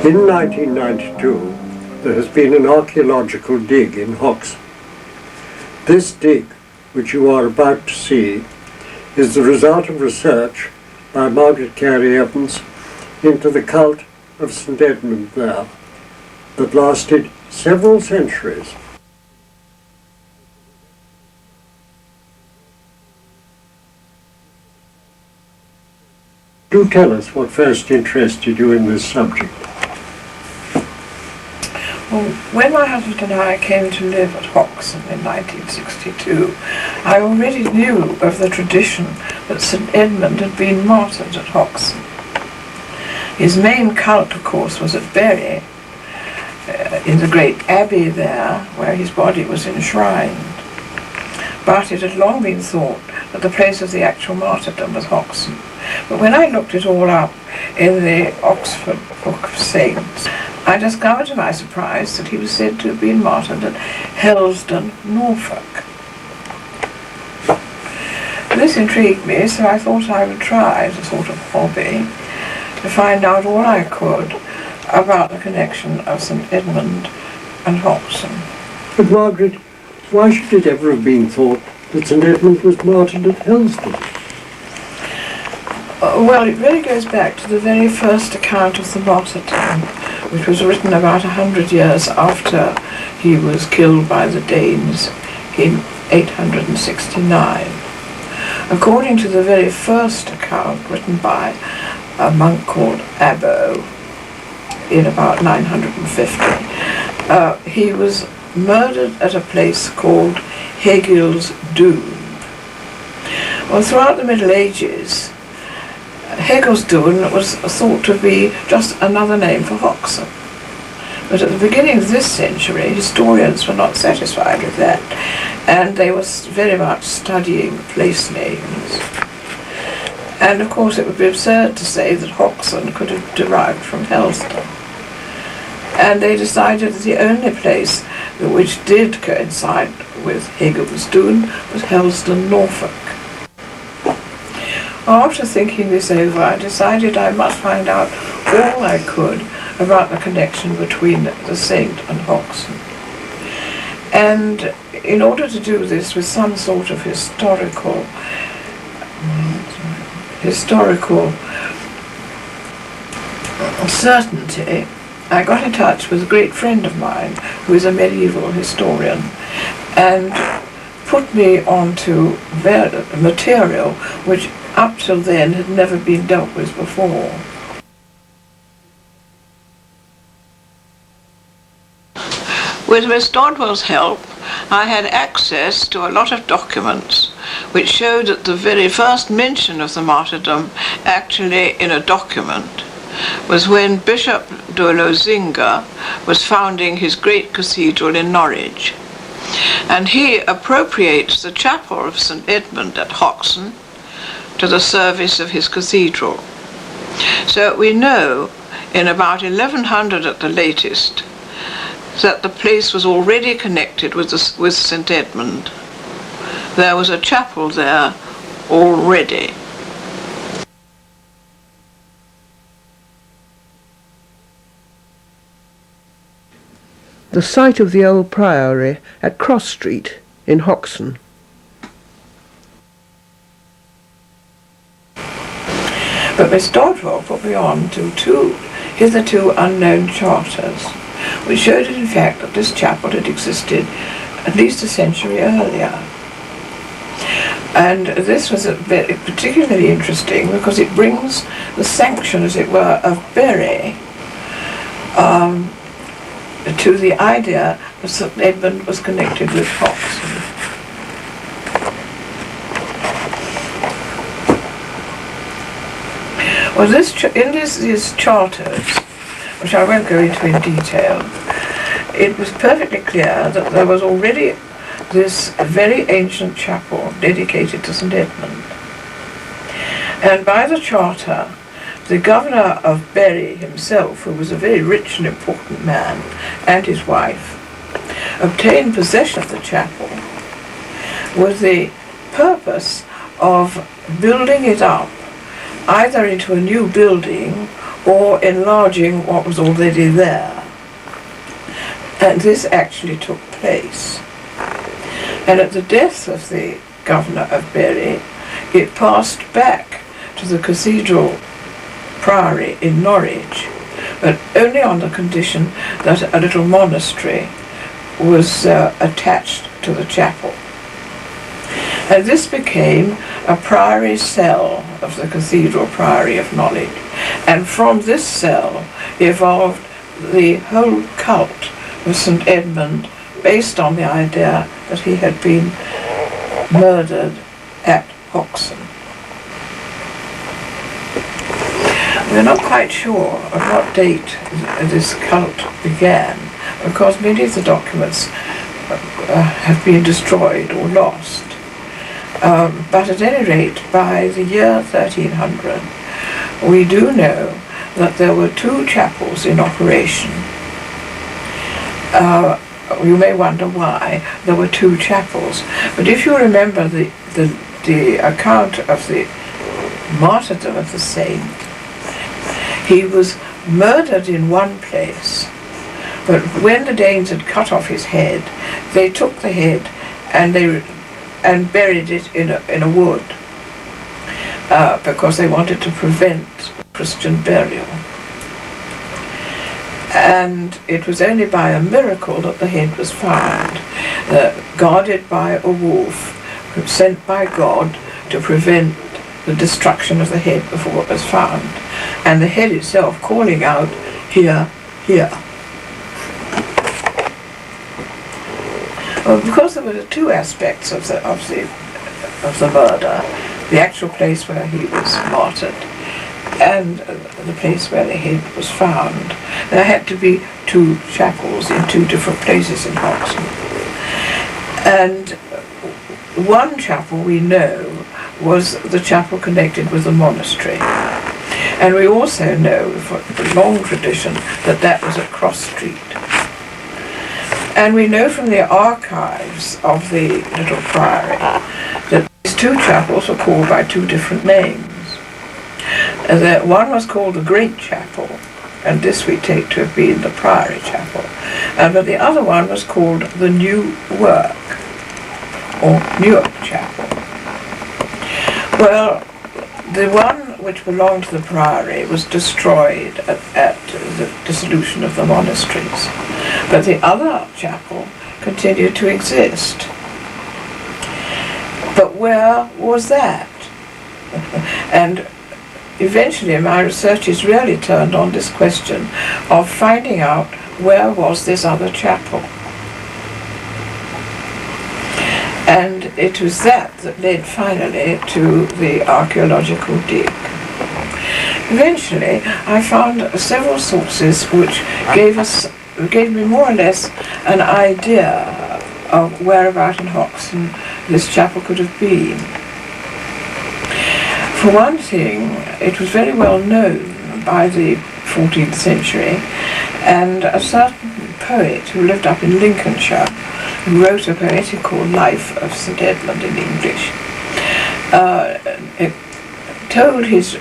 In 1992, there has been an archaeological dig in Hoxton. This dig, which you are about to see, is the result of research by Margaret Carey Evans into the cult of St. Edmund there that lasted several centuries. Do tell us what first interested you in this subject. Well, when my husband and I came to live at Hoxton in 1962, I already knew of the tradition that St. Edmund had been martyred at Hoxton. His main cult, of course, was at Bury, in the great abbey there, where his body was enshrined. But it had long been thought that the place of the actual martyrdom was Hoxton. But when I looked it all up in the Oxford Book of Saints, I discovered to my surprise that he was said to have been martyred at Helsdon, Norfolk. This intrigued me, so I thought I would try, as a sort of hobby, to find out all I could about the connection of St. Edmund and Hoxton. But Margaret, why should it ever have been thought that St. Edmund was martyred at Helsdon? Well, it really goes back to the very first account of the martyrdom, which was written about 100 years after he was killed by the Danes in 869. According to the very first account written by a monk called Abbo in about 950, he was murdered at a place called Hegil's Doon. Well, throughout the Middle Ages, Hegil's Doon was thought to be just another name for Hoxton. But at the beginning of this century, historians were not satisfied with that, and they were very much studying place names. And of course it would be absurd to say that Hoxton could have derived from Helsdon. And they decided that the only place which did coincide with Hegil's Doon was Helsdon, Norfolk. After thinking this over, I decided I must find out all I could about the connection between the saint and Hoxton. And in order to do this with some sort of historical certainty, I got in touch with a great friend of mine who is a medieval historian and put me onto material which up till then had never been dealt with before. With Miss Dodwell's help, I had access to a lot of documents which showed that the very first mention of the martyrdom, actually in a document, was when Bishop de Lozinga was founding his great cathedral in Norwich. And he appropriates the chapel of St. Edmund at Hoxton to the service of his cathedral. So we know in about 1100 at the latest that the place was already connected with St. Edmund. There was a chapel there already. The site of the old priory at Cross Street in Hoxton. But Miss Dodwell put me on to two hitherto unknown charters, which showed in fact that this chapel had existed at least a century earlier. And this was particularly interesting because it brings the sanction, as it were, of Bury to the idea that St. Edmund was connected with Hoxton. Well, in these charters, which I won't go into in detail, it was perfectly clear that there was already this very ancient chapel dedicated to St. Edmund. And by the charter, the governor of Bury himself, who was a very rich and important man, and his wife, obtained possession of the chapel with the purpose of building it up either into a new building or enlarging what was already there. And this actually took place. And at the death of the governor of Bury, it passed back to the cathedral priory in Norwich, but only on the condition that a little monastery was attached to the chapel. And this became a priory cell of the cathedral priory of Norwich. And from this cell evolved the whole cult of St. Edmund, based on the idea that he had been murdered at Hoxton. We're not quite sure of what date this cult began, because many of the documents have been destroyed or lost. But at any rate, by the year 1300, we do know that there were two chapels in operation. You may wonder why there were two chapels, but if you remember the account of the martyrdom of the saint, he was murdered in one place, but when the Danes had cut off his head, they took the head and buried it in a wood because they wanted to prevent Christian burial. And it was only by a miracle that the head was found, guarded by a wolf sent by God to prevent the destruction of the head before it was found, and the head itself calling out, "Here, here." Well, because there were two aspects of the murder: the actual place where he was martyred and the place where the head was found. There had to be two chapels in two different places in Hoxton. And one chapel we know was the chapel connected with the monastery. And we also know from the long tradition that that was at Cross Street. And we know from the archives of the little priory that these two chapels were called by two different names. That one was called the Great Chapel, and this we take to have been the Priory Chapel, but the other one was called the New Work, or Newark Chapel. Well, the one which belonged to the Priory was destroyed at the dissolution of the monasteries, but the other chapel continued to exist. But where was that? And eventually my researches really turned on this question of finding out where was this other chapel. And it was that led finally to the archaeological dig. Eventually I found several sources which gave me more or less an idea of whereabout in Hoxton this chapel could have been. For one thing, it was very well known by the 14th century, and a certain poet who lived up in Lincolnshire, who wrote a poetical life of St. Edmund in English, told his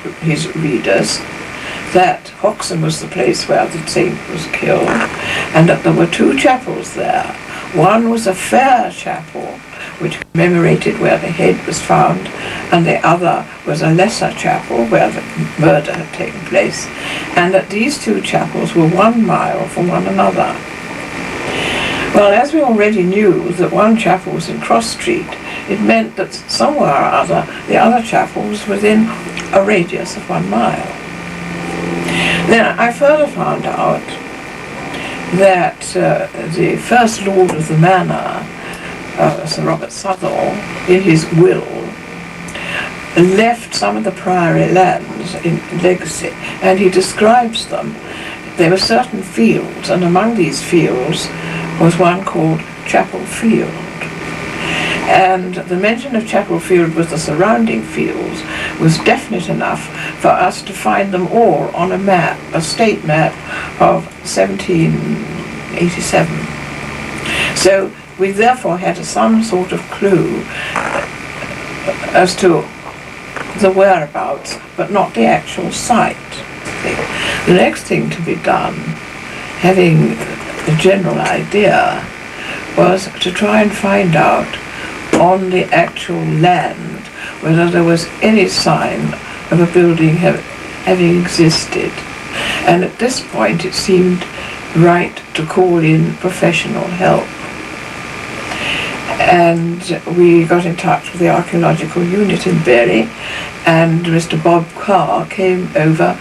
readers that Hoxton was the place where the saint was killed, and that there were two chapels there. One was a fair chapel, which commemorated where the head was found, and the other was a lesser chapel where the murder had taken place, and that these two chapels were 1 mile from one another. Well, as we already knew that one chapel was in Cross Street, it meant that somewhere or other the other chapel was within a radius of 1 mile. Then I further found out that the first lord of the manor, Sir Robert Southall, in his will, left some of the priory lands in legacy, and he describes them. There were certain fields, and among these fields was one called Chapel Field. And the mention of Chapel Field with the surrounding fields was definite enough for us to find them all on a map, a state map of 1787. So we therefore had some sort of clue as to the whereabouts, but not the actual site. The next thing to be done, having a general idea, was to try and find out on the actual land whether there was any sign of a building having existed. And at this point it seemed right to call in professional help. And we got in touch with the archaeological unit in Bury, and Mr. Bob Carr came over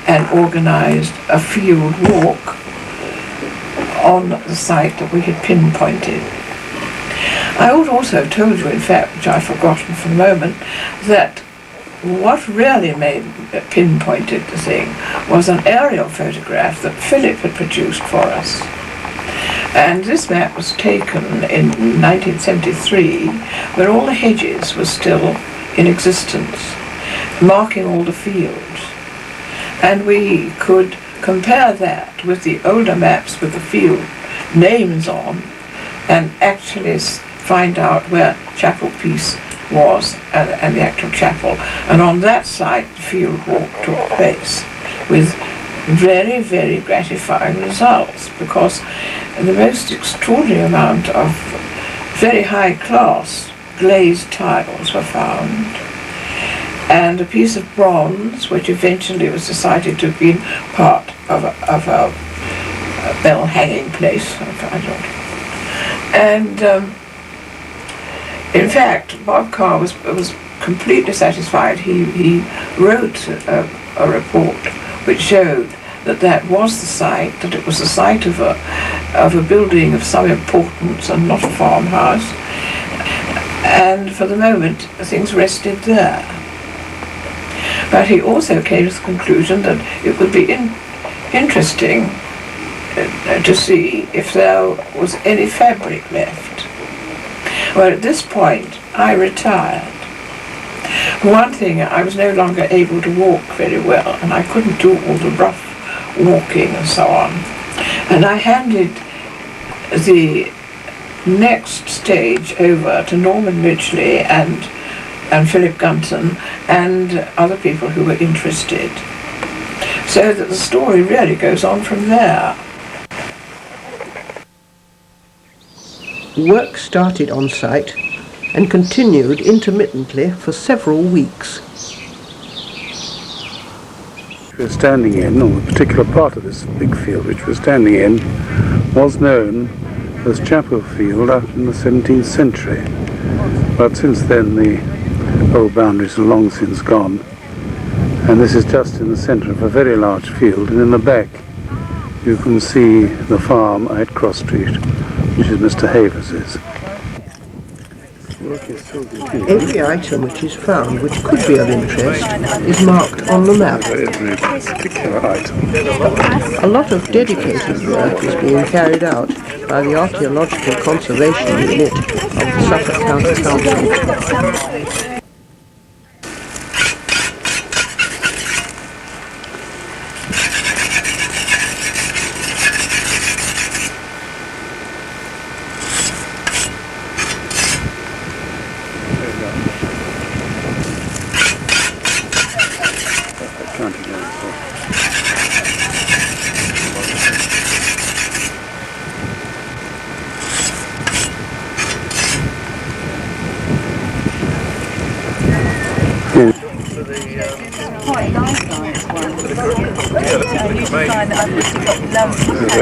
and organised a field walk on the site that we had pinpointed. I would also have told you, in fact, which I've forgotten for the moment, that what really pinpointed the thing was an aerial photograph that Philip had produced for us. And this map was taken in 1973, where all the hedges were still in existence, marking all the fields. And we could compare that with the older maps with the field names on, and actually find out where Chapel Peace was and the actual chapel. And on that site, the field walk took place with very, very gratifying results, because the most extraordinary amount of very high class glazed tiles were found, and a piece of bronze which eventually was decided to have been part of a bell hanging place, and in fact Bob Carr was completely satisfied. He wrote a report which showed that was the site, that it was the site of a building of some importance and not a farmhouse, and for the moment things rested there. But he also came to the conclusion that it would be interesting to see if there was any fabric left. Well, at this point I retired. For one thing, I was no longer able to walk very well, and I couldn't do all the rough walking and so on. And I handed the next stage over to Norman Midgley and Philip Gunton and other people who were interested, so that the story really goes on from there. Work started on site and continued intermittently for several weeks. We're standing in, or the particular part of this big field which we're standing in, was known as Chapel Field out in the 17th century. But since then the old boundaries are long since gone, and this is just in the centre of a very large field, and in the back you can see the farm at Cross Street, which is Mr. Havers's. Every item which is found which could be of interest is marked on the map. Every particular item. A lot of dedicated work is being carried out by the Archaeological Conservation Unit of the Suffolk County Council.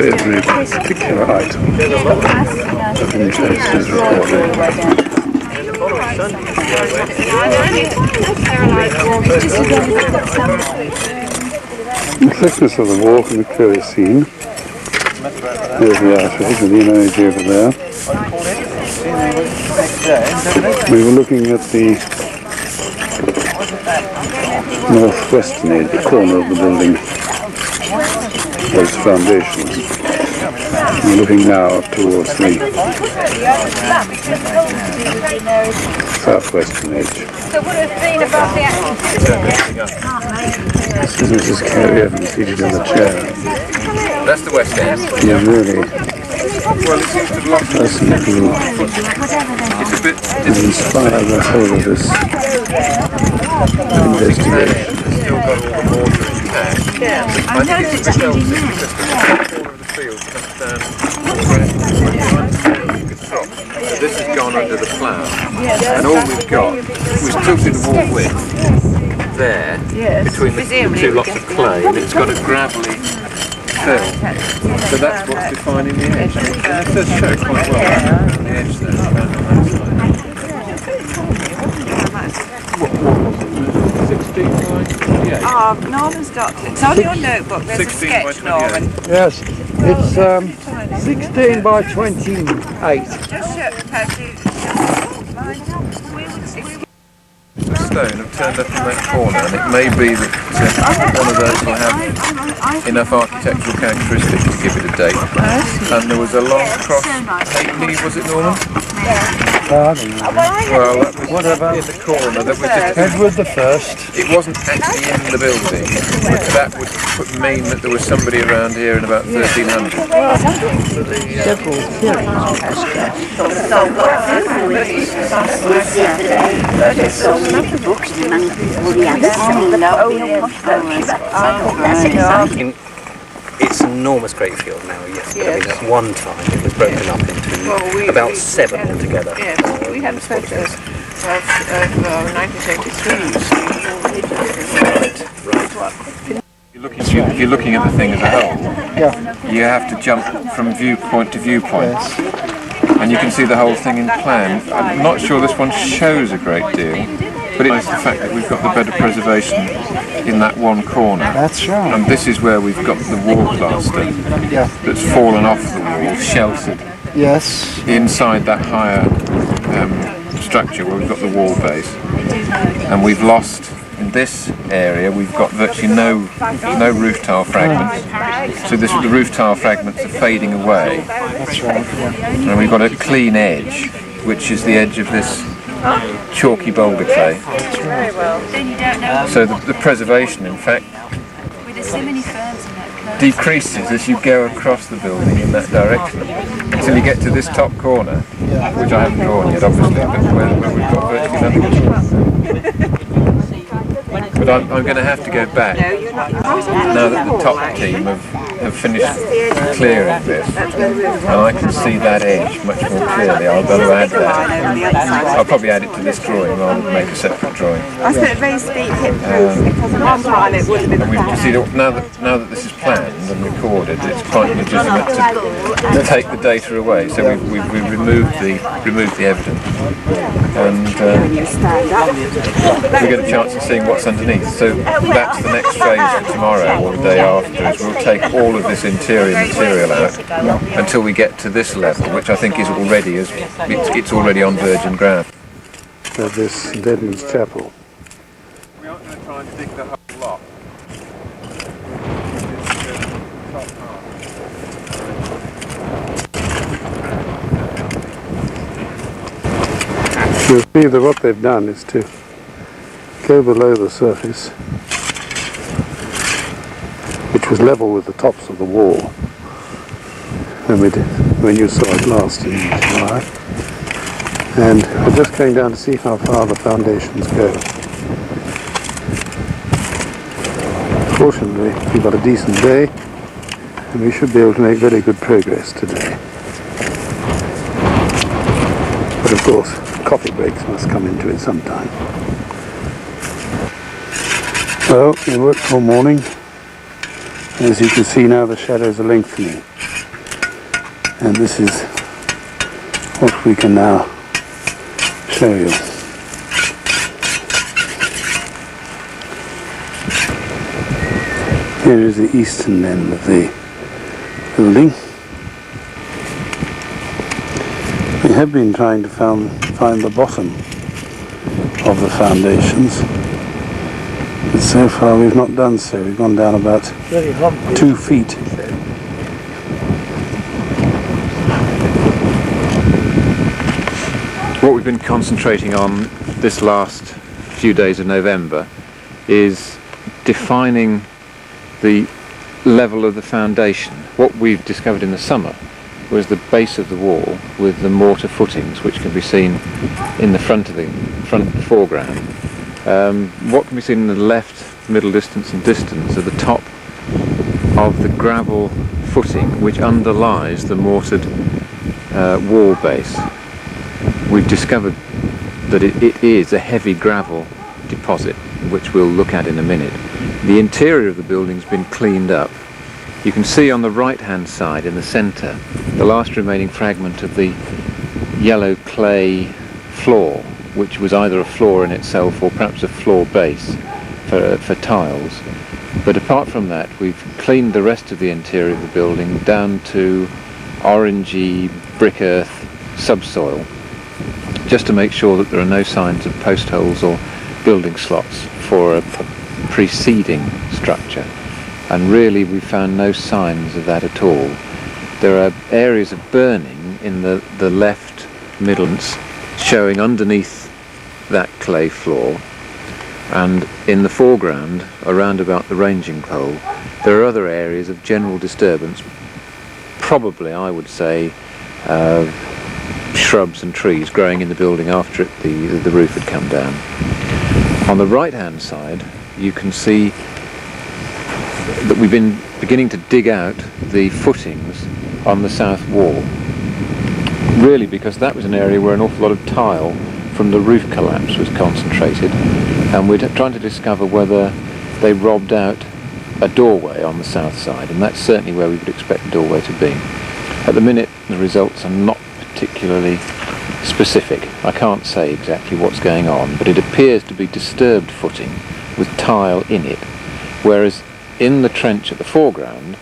Every particular item of interest is recorded. The thickness of the walk and the clearly seen. There's the archway with the image over there. We were looking at the northwestern edge, the corner of the building, those foundations. We're looking now towards the southwestern edge. So would it have been above the actual This is Mrs. Carey Evans seated in the chair. That's the west end. Yeah, really. Well, it seems to have lost Person who it's a bit has inspired the whole of this investigation. It's still got all the water in the tank. I think it's a bit Chelsea because the corner of the field comes down so this has gone under the plough, and all we've got, we've tilted the wall width there between the two lots of clay, and it's got a gravelly fill. So that's what's defining the edge. And it does show quite well on the edge there. Around on that side. 16 by 28. Oh, Norman's got it. It's on your notebook. There's a 16 by sketch, Norman. Yes, it's 16 by 28. Just show Percy. The stone have turned up in that corner, and it may be that one of those will have enough architectural characteristics to give it a date. And there was a long cross halfpenny, was it, Norman? I don't know. Well, that was whatever in the corner. That was just Edward the First. it wasn't actually in the building. That would mean that there was somebody around here in about 1300. Several theories It's an enormous great field now, yes. But I mean, at one time it was broken up into about 7 altogether. Yes, we had photos of 1983. If you're looking at the thing as a whole, you have to jump from viewpoint to viewpoint. And you can see the whole thing in plan. I'm not sure this one shows a great deal, but it's the fact that we've got the better preservation in that one corner. That's right. And this is where we've got the wall plaster that's fallen off the wall, sheltered Yes. inside that higher structure where we've got the wall base. And we've lost, in this area, we've got virtually no roof tile fragments. So the roof tile fragments are fading away. That's right. And we've got a clean edge, which is the edge of this chalky boulder clay. So the preservation, in fact, decreases as you go across the building in that direction until you get to this top corner, which I haven't drawn yet, obviously, but where we've got virtually nothing. But I'm going to have to go back now that the top team have finished clearing this, and I can see that edge much more clearly. I'll go to add that. I'll probably add it to this drawing rather than make a separate drawing. I spent a very steep hip through because at one time it would have been And we've see now that this is planned and recorded, it's quite legitimate to take the data away. So we've removed the evidence, and we get a chance of seeing what's underneath. So that's the next phase for tomorrow or the day after. Is we'll take all of this interior material out until we get to this level, which I think is already it's already on virgin ground. So this Edmund's chapel. We aren't going to try and dig the whole lot. You'll see that what they've done is to go below the surface, which was level with the tops of the wall when you saw it last in July. And we're just going down to see how far the foundations go. Fortunately, we've got a decent day, and we should be able to make very good progress today. But of course, coffee breaks must come into it sometime. Well, we worked all morning. As you can see now, the shadows are lengthening. And this is what we can now show you. Here is the eastern end of the building. We have been trying to find the bottom of the foundations, but so far we've not done so. We've gone down about 2 feet. What we've been concentrating on this last few days of November is defining the level of the foundation. What we've discovered in the summer was the base of the wall with the mortar footings, which can be seen in the front foreground. What can be seen in the left, middle distance and distance are the top of the gravel footing which underlies the mortared wall base. We've discovered that it is a heavy gravel deposit, which we'll look at in a minute. The interior of the building's been cleaned up. You can see on the right hand side in the centre the last remaining fragment of the yellow clay floor, which was either a floor in itself or perhaps a floor base for tiles. But apart from that, we've cleaned the rest of the interior of the building down to orangey brick earth subsoil, just to make sure that there are no signs of post holes or building slots for a preceding structure. And really we found no signs of that at all. There are areas of burning in the left middles showing underneath that clay floor, and in the foreground around about the ranging pole there are other areas of general disturbance, probably I would say shrubs and trees growing in the building after the roof had come down. On the right hand side you can see that we've been beginning to dig out the footings on the south wall, really because that was an area where an awful lot of tile from the roof collapse was concentrated, and we're trying to discover whether they robbed out a doorway on the south side, and that's certainly where we would expect the doorway to be. At the minute the results are not particularly specific. I can't say exactly what's going on, but it appears to be disturbed footing with tile in it, whereas in the trench at the foreground,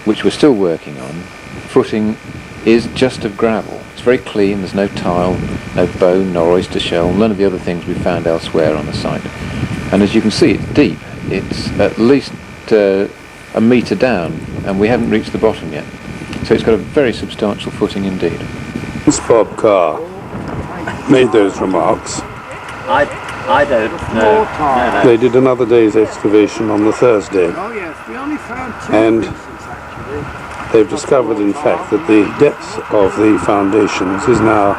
which we're still working on, footing is just of gravel. It's very clean, there's no tile, no bone nor oyster shell, none of the other things we found elsewhere on the site. And as you can see, it's deep. It's at least a metre down, and we haven't reached the bottom yet. So it's got a very substantial footing indeed. Miss Bob Carr made those remarks. I don't know. No. They did another day's excavation on the Thursday, and they've discovered in fact that the depth of the foundations is now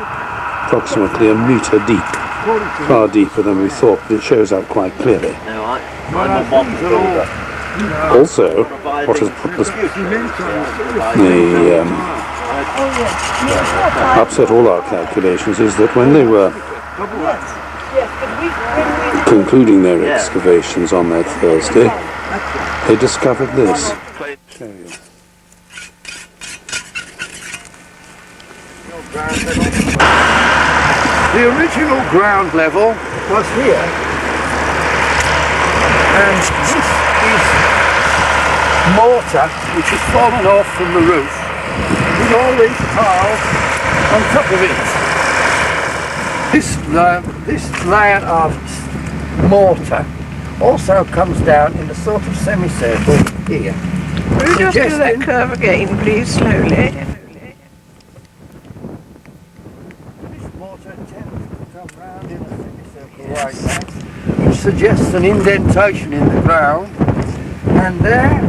approximately a metre deep, far deeper than we thought, but it shows up quite clearly. No, I'm a modern builder. Also, what has put upset all our calculations is that when they were concluding their excavations on that Thursday, they discovered this. The original ground level was here, and this is mortar which has fallen off from the roof with all these tiles on top of it. This layer of mortar also comes down in a sort of semicircle here. Will you just do that curve again, please, slowly? This mortar tends to come round in a semicircle like that, which suggests an indentation in the ground, and there,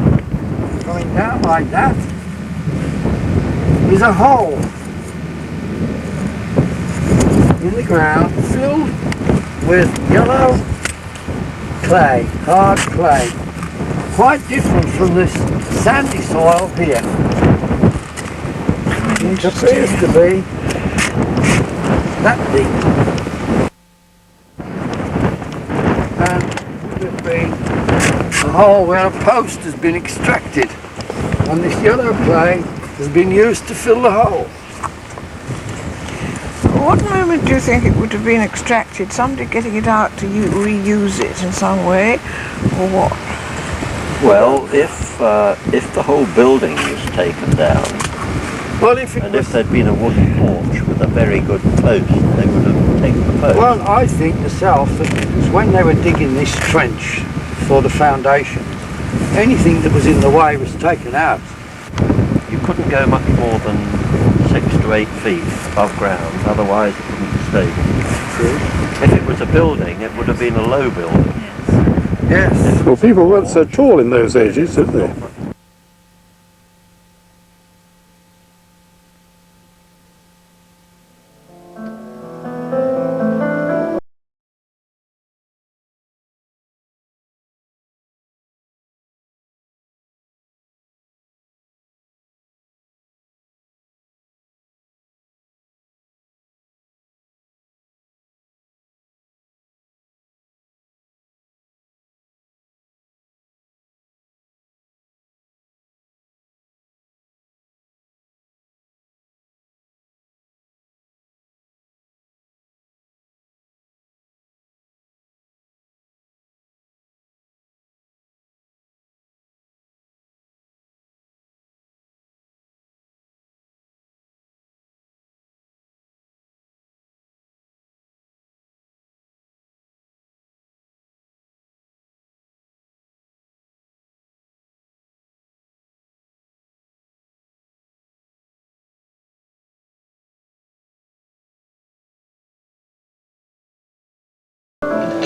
going down like that, is a hole in the ground filled with yellow clay, hard clay, quite different from this sandy soil here. It appears to be that deep, and would have been a hole where a post has been extracted, and this yellow clay has been used to fill the hole. What moment do you think it would have been extracted? Somebody getting it out to reuse it in some way, or what? Well, if the whole building was taken down, Well, if there'd been a wooden porch with a very good post, they would have taken the post. Well, I think myself that it was when they were digging this trench for the foundation, anything that was in the way was taken out. You couldn't go much more than 6 to 8 feet above ground, otherwise it wouldn't be stable. True. If it was a building, it would have been a low building. Yes. Well, people weren't so tall in those ages, did they?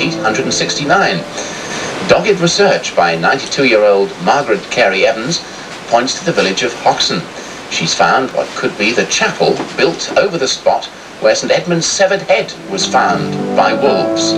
869. Dogged research by 92-year-old Margaret Carey Evans points to the village of Hoxton. She's found what could be the chapel built over the spot where St Edmund's severed head was found by wolves.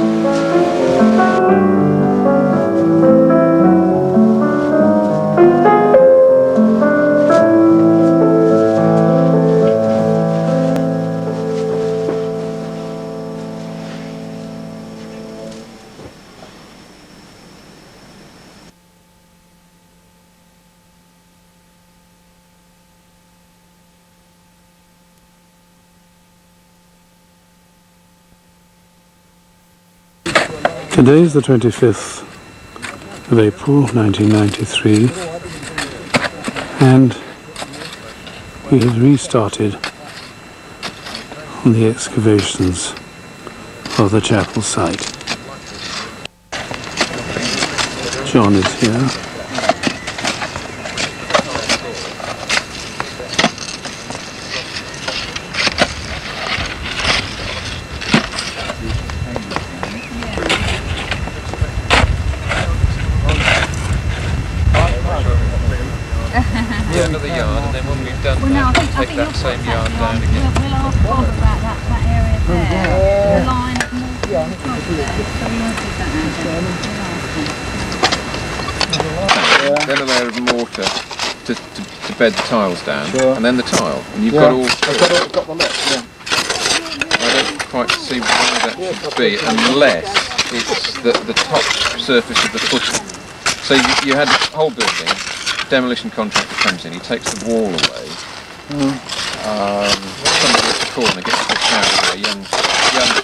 Today is the 25th of April 1993, and we have restarted on the excavations of the chapel site. John is here. Another yard, and then when we've done that, we'll take that same yard down again. We'll ask Bob about that area there. The line of more there, so we won't take that out. Then a layer of mortar to bed the tiles down, and then the tile, and you've got all three. Got the left, yeah. I don't quite see why that should be, unless it's the top surface of the footing. So you had the whole building. Demolition contractor comes in, he takes the wall away. Somebody at the corner gets the shower away. Young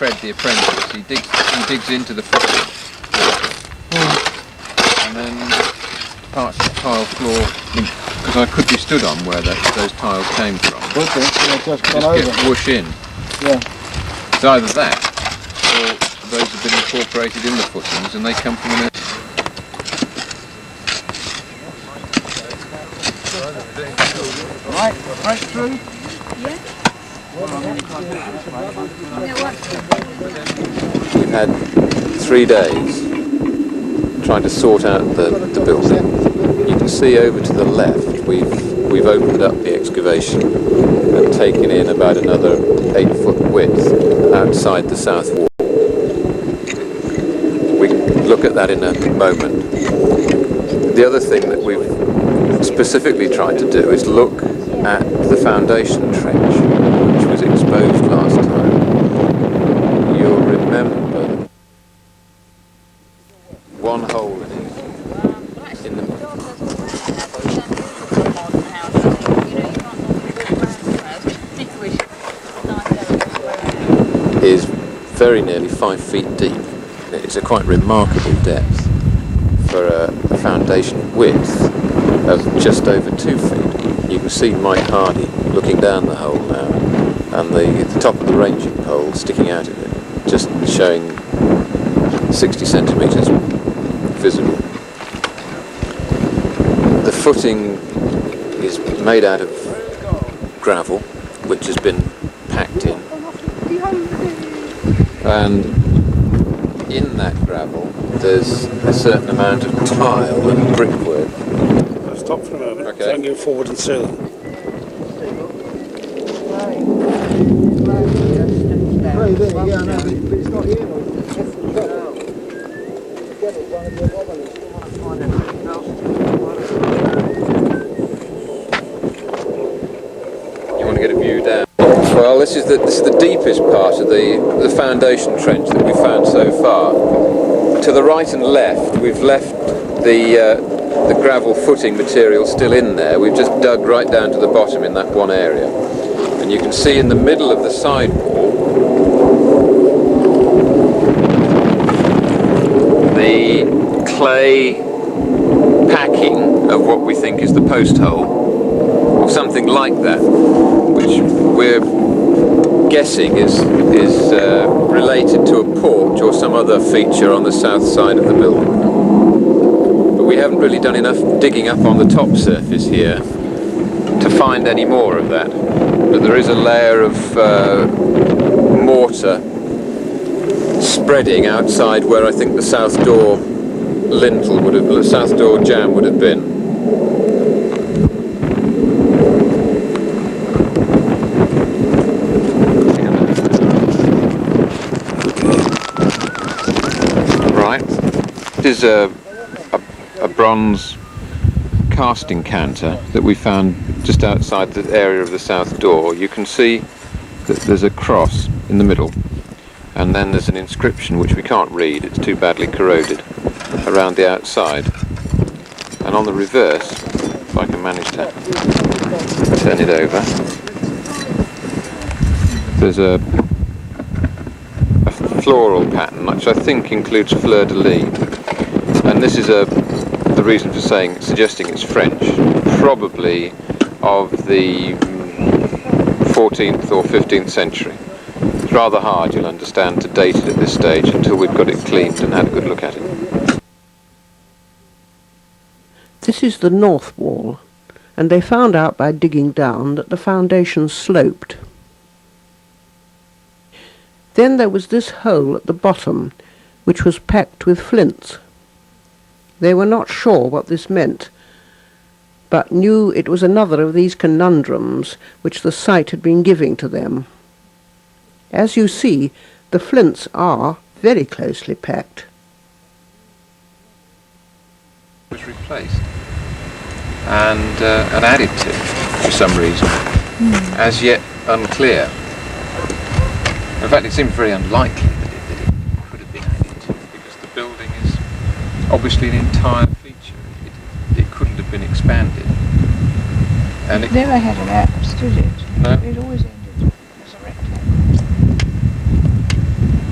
Fred, the apprentice, he digs into the footing, and then parts of the tile floor, because I could be stood on where those tiles came from. Just get whoosh in. Yeah. It's either that, or those have been incorporated in the footings, and they come from an. Right through? Yeah. We've had 3 days trying to sort out the building. You can see over to the left we've opened up the excavation and taken in about another 8-foot width outside the south wall. We can look at that in a moment. The other thing that we've specifically tried to do is look at the foundation trench, which was exposed last time. You'll remember one hole in it is very nearly 5 feet deep. It's a quite remarkable depth for a foundation width of just over 2 feet. You can see Mike Hardy looking down the hole now, and the top of the ranging pole sticking out of it, just showing 60 centimetres visible. The footing is made out of gravel, which has been packed in, and in that gravel there's a certain amount of tile and brickwork. Stop for a moment, okay. so I can go forward and see them. You want to get a view down? Well, this is the deepest part of the foundation trench that we've found so far. To the right and left, we've left the gravel footing material still in there. We've just dug right down to the bottom in that one area. And you can see in the middle of the side wall the clay packing of what we think is the post hole, or something like that, which we're guessing is related to a porch or some other feature on the south side of the building. We haven't really done enough digging up on the top surface here to find any more of that. But there is a layer of mortar spreading outside where I think the south door lintel would have, the south door jamb would have been. Right, this is a bronze casting canter that we found just outside the area of the south door. You can see that there's a cross in the middle, and then there's an inscription which we can't read, it's too badly corroded, around the outside. And on the reverse, if I can manage to turn it over, there's a floral pattern which I think includes fleur-de-lis, and this is the reason for suggesting it's French, probably of the 14th or 15th century. It's rather hard, you'll understand, to date it at this stage until we've got it cleaned and had a good look at it. This is the north wall, and they found out by digging down that the foundation sloped. Then there was this hole at the bottom, which was packed with flints. They were not sure what this meant, but knew it was another of these conundrums which the site had been giving to them. As you see, the flints are very closely packed. It was replaced and added to for some reason, as yet unclear. In fact, it seems very unlikely that it could have been added to, because the building is obviously an entire feature. It couldn't have been expanded. And it never had an apse, did it? No. It always ended as a rectangle.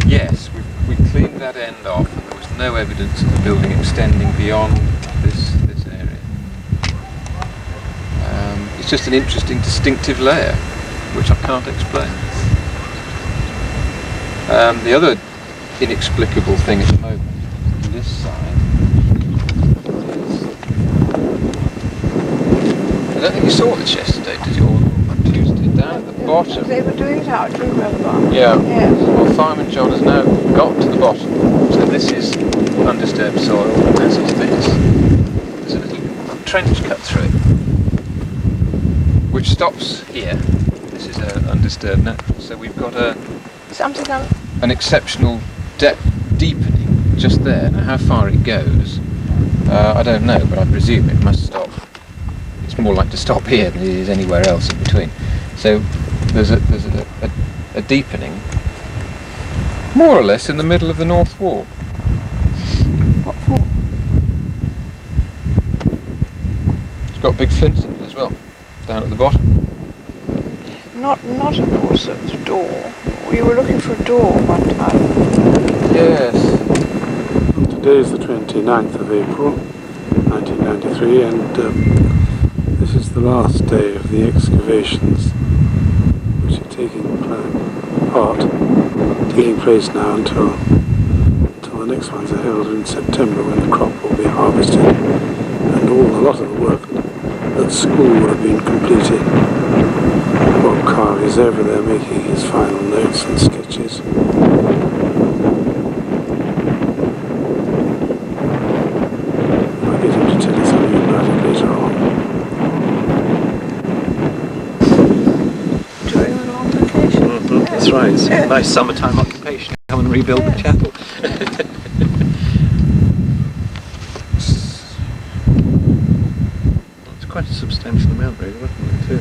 Yes, we cleaned that end off, and there was no evidence of the building extending beyond this area. It's just an interesting, distinctive layer, which I can't explain. The other inexplicable thing at the moment on this side is, I don't think you saw this yesterday, did you? Or on Tuesday, down at the bottom. They were doing it out, do you remember? Yeah. Yes. Well, Fireman John has now got to the bottom. So this is undisturbed soil, as is this. There's a little trench cut through it, which stops here. This is undisturbed natural. So we've got an exceptional depth deepening just there. Now how far it goes, I don't know, but I presume it must stop. It's more like to stop here than it is anywhere else in between. So there's a deepening, more or less in the middle of the north wall. What for? It's got big flints in it as well, down at the bottom. Not of course at the door. You were looking for a door one time. Yes. Today is the 29th of April, 1993, and this is the last day of the excavations, which are taking place now until the next ones are held in September, when the crop will be harvested, and a lot of the work at school will have been completed. Bob Carr is over there making his final notes and sketches. I'll get him to tell you something about it later on. Doing a long vacation. Mm-hmm. That's right. It's a nice summertime occupation. Come and rebuild the chapel. It's quite a substantial amount, really, wasn't it, too?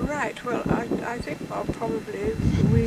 Right, well, I think Bob, probably we